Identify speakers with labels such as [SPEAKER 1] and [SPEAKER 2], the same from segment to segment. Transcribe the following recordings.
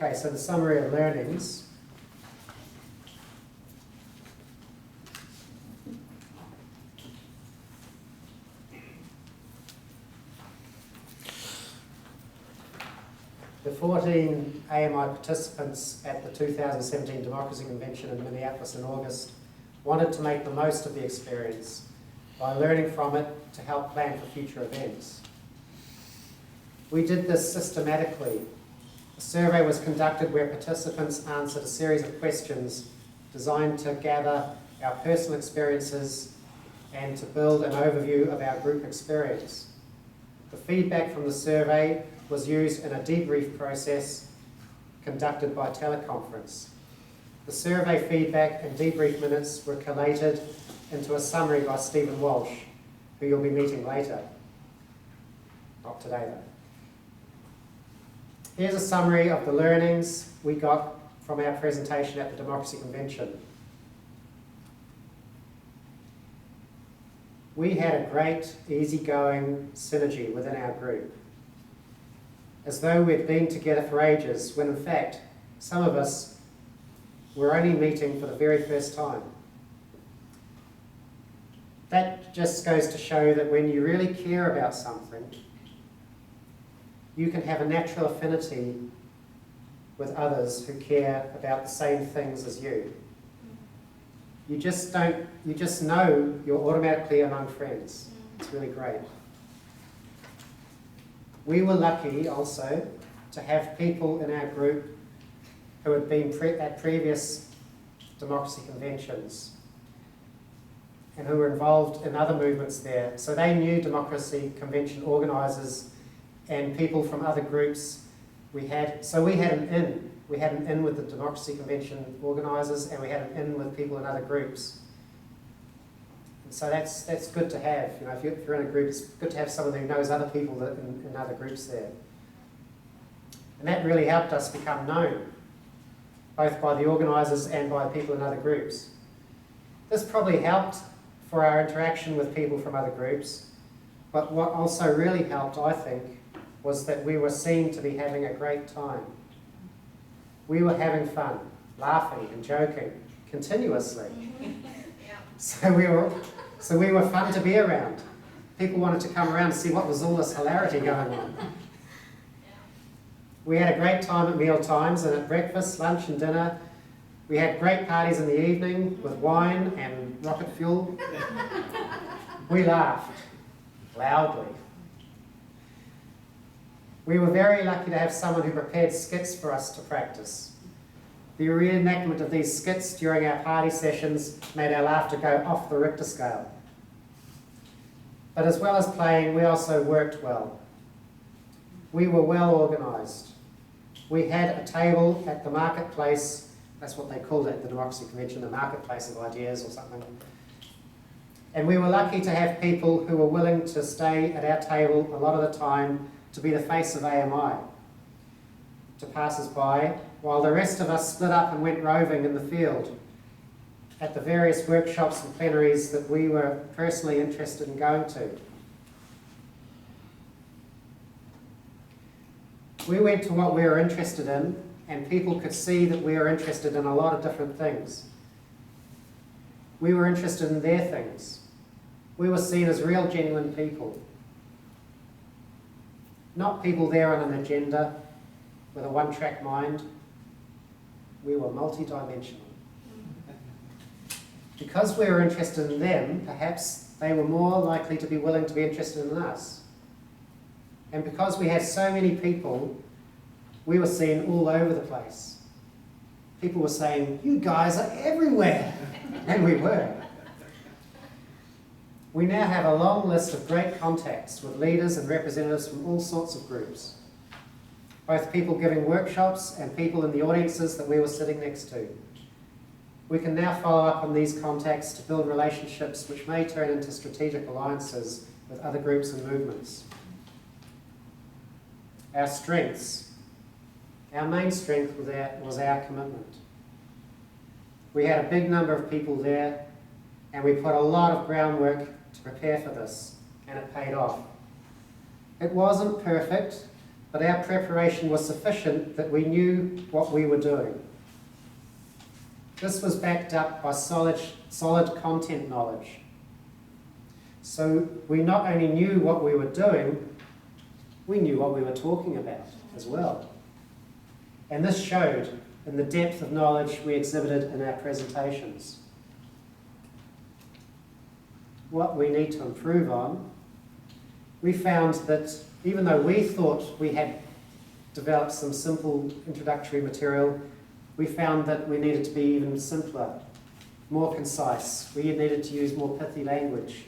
[SPEAKER 1] Okay, so the summary of learnings. The 14 AMI participants at the 2017 Democracy Convention in Minneapolis in August wanted to make the most of the experience by learning from it to help plan for future events. We did this systematically. A survey was conducted where participants answered a series of questions designed to gather our personal experiences and to build an overview of our group experience. The feedback from the survey was used in a debrief process conducted by teleconference. The survey feedback and debrief minutes were collated into a summary by Stephen Walsh, who you'll be meeting later. Not today, though. Here's a summary of the learnings we got from our presentation at the Democracy Convention. We had a great, easygoing synergy within our group, as though we'd been together for ages, when in fact, some of us were only meeting for the very first time. That just goes to show that when you really care about something, you can have a natural affinity with others who care about the same things as you. You just know you're automatically among friends. It's really great. We were lucky also to have people in our group who had been at previous democracy conventions and who were involved in other movements there. So they knew democracy convention organisers and people from other groups. We had an in. We had an in with the democracy convention organisers, and we had an in with people in other groups. And so that's good to have. You know, if you're in a group, it's good to have someone who knows other people in other groups there. And that really helped us become known, both by the organisers and by people in other groups. This probably helped for our interaction with people from other groups, but what also really helped, I think, was that we were seen to be having a great time. We were having fun, laughing and joking continuously. So we were fun to be around. People wanted to come around and see what was all this hilarity going on. We had a great time at meal times and at breakfast, lunch and dinner. We had great parties in the evening with wine and rocket fuel. We laughed loudly. We were very lucky to have someone who prepared skits for us to practice. The reenactment of these skits during our party sessions made our laughter go off the Richter scale. But as well as playing, we also worked well. We were well organised. We had a table at the marketplace, that's what they called it at the Democracy Convention, the marketplace of ideas or something. And we were lucky to have people who were willing to stay at our table a lot of the time to be the face of AMI to passers-by, while the rest of us split up and went roving in the field at the various workshops and plenaries that we were personally interested in going to. We went to what we were interested in, and people could see that we were interested in a lot of different things. We were interested in their things. We were seen as real, genuine people. Not people there on an agenda with a one-track mind. We were multi-dimensional. Because we were interested in them, perhaps they were more likely to be willing to be interested in us. And because we had so many people, we were seen all over the place. People were saying, "You guys are everywhere." And we were. We now have a long list of great contacts with leaders and representatives from all sorts of groups, both people giving workshops and people in the audiences that we were sitting next to. We can now follow up on these contacts to build relationships which may turn into strategic alliances with other groups and movements. Our strengths. Our main strength was our commitment. We had a big number of people there, and we put a lot of groundwork to prepare for this, and it paid off. It wasn't perfect, but our preparation was sufficient that we knew what we were doing. This was backed up by solid content knowledge. So we not only knew what we were doing, we knew what we were talking about as well. And this showed in the depth of knowledge we exhibited in our presentations. What we need to improve on, we found that even though we thought we had developed some simple introductory material, we found that we needed to be even simpler, more concise. We needed to use more pithy language.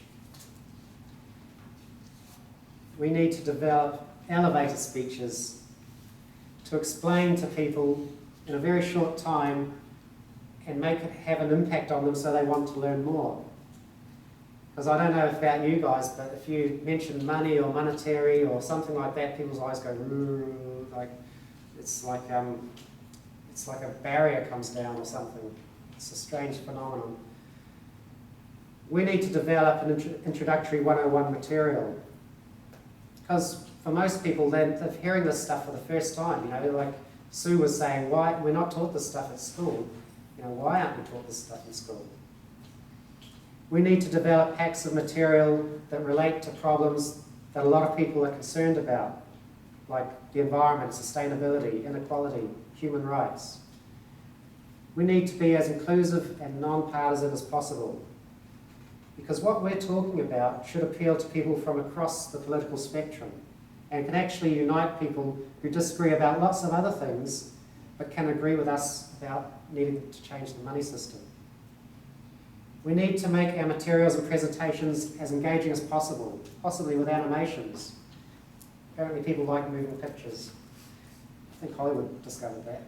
[SPEAKER 1] We need to develop elevator speeches to explain to people in a very short time and make it have an impact on them so they want to learn more. Because I don't know about you guys, but if you mention money or monetary or something like that, people's eyes go, like it's like a barrier comes down or something. It's a strange phenomenon. We need to develop an introductory 101 material. Because for most people, they're hearing this stuff for the first time. You know, like Sue was saying, why we're not taught this stuff at school? You know, why aren't we taught this stuff in school? We need to develop packs of material that relate to problems that a lot of people are concerned about, like the environment, sustainability, inequality, human rights. We need to be as inclusive and non-partisan as possible, because what we're talking about should appeal to people from across the political spectrum and can actually unite people who disagree about lots of other things but can agree with us about needing to change the money system. We need to make our materials and presentations as engaging as possible, possibly with animations. Apparently people like moving pictures. I think Hollywood discovered that.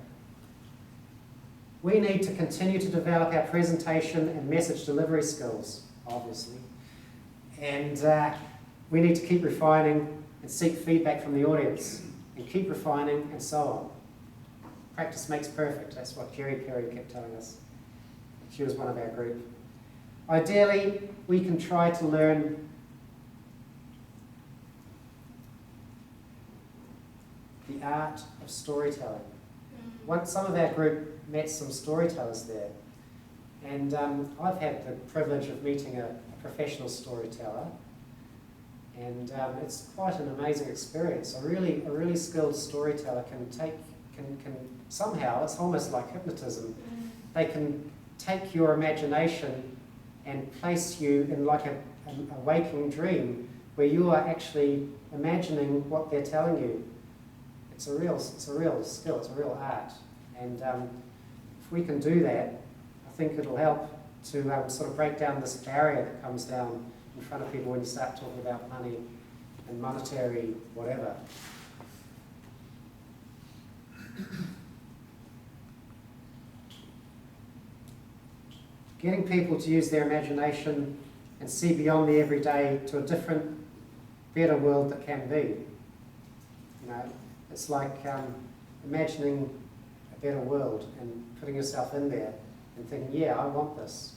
[SPEAKER 1] We need to continue to develop our presentation and message delivery skills, obviously. And we need to keep refining and seek feedback from the audience, and keep refining and so on. Practice makes perfect, that's what Jerry Perry kept telling us. She was one of our group. Ideally, we can try to learn the art of storytelling. Some of our group met some storytellers there, and I've had the privilege of meeting a professional storyteller, and it's quite an amazing experience. A really skilled storyteller can somehow, it's almost like hypnotism, they can take your imagination and place you in like a waking dream where you are actually imagining what they're telling you. It's a real skill, it's a real art. And if we can do that, I think it'll help to sort of break down this barrier that comes down in front of people when you start talking about money and monetary whatever. Getting people to use their imagination and see beyond the everyday to a different, better world that can be. You know, it's like imagining a better world and putting yourself in there and thinking, yeah, I want this.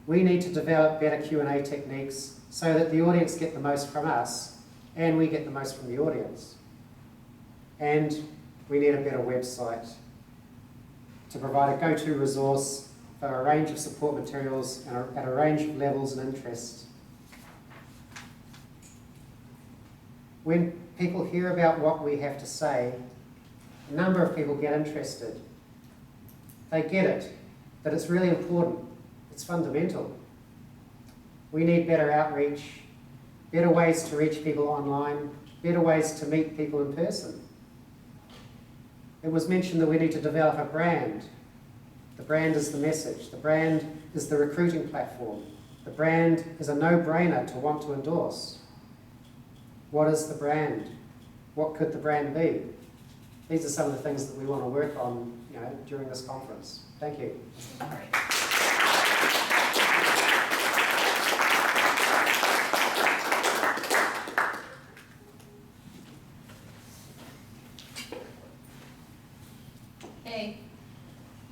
[SPEAKER 1] We need to develop better Q&A techniques so that the audience get the most from us and we get the most from the audience. And we need a better website to provide a go-to resource for a range of support materials and at a range of levels and interests. When people hear about what we have to say, a number of people get interested. They get it, that it's really important, it's fundamental. We need better outreach, better ways to reach people online, better ways to meet people in person. It was mentioned that we need to develop a brand. The brand is the message. The brand is the recruiting platform. The brand is a no-brainer to want to endorse. What is the brand? What could the brand be? These are some of the things that we want to work on, you know, during this conference. Thank you.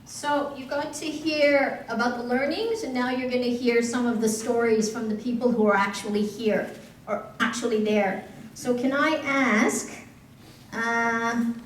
[SPEAKER 2] So you got to hear about the learnings, and now you're going to hear some of the stories from the people who are actually here, or actually there. So can I ask